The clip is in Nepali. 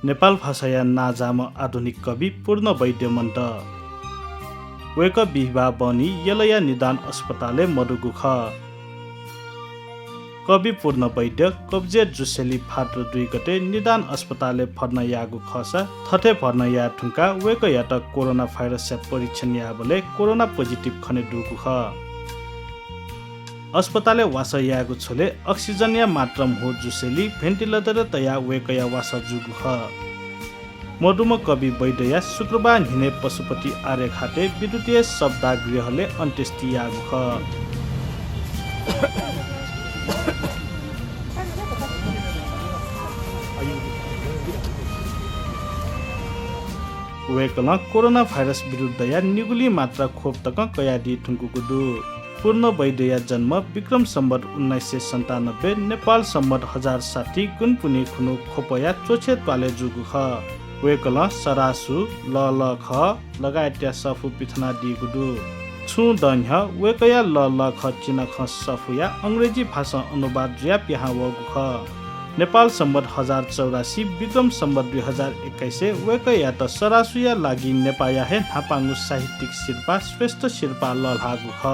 नेपाल भाषाया नाजाम आधुनिक कवि पूर्ण वैद्य मन्ट वेक बिहिबा बनी यलया निदान अस्पताले मरुगुख कवि पूर्ण वैद्य कब्जे जुसेली फाद्र 2 गते निदान अस्पताले फर्न यागु खसा थथे फर्न या ठुङ्का वेक यात कोरोना भाइरस परीक्षण याबले कोरोना पोजिटिभ खने दुगुख अस्पताले वास यागु छोले अक्सिजन या मात्रम हो जुसेली भेन्टिलेटर तया वेकया वास जुगुख मधुम कवि वैद्य शुक्रबार हिने पशुपति आर्य खाते विद्युतीय शब्दागृहले अन्त्येष्टि यागुख वेकल कोरोना भाइरस विरुद्ध या निगुली मात्रा खोप तक कयादी ठुङ्कुकुदु पूर्ण वैद्य जन्म विक्रम सम्वत 1997 नेपाल सम्वत 1060 गुनपुनी खुनु खोपया चोछे पाले जुगुख वेकल सरासु ललख लगायत सफु पिथना दिगुदु छु दन्ह वेकया ललख चिनख सफुया अंग्रेजी भाषा अनुवाद जुया पिहा वगुख नेपाल सम्वत 1084 विक्रम सम्वत 2021 वेकया त सरासुया लागि नेपाया हे नापाङ्गु साहित्यिक शिल्पा श्रेष्ठ शिल्पा ललहागुख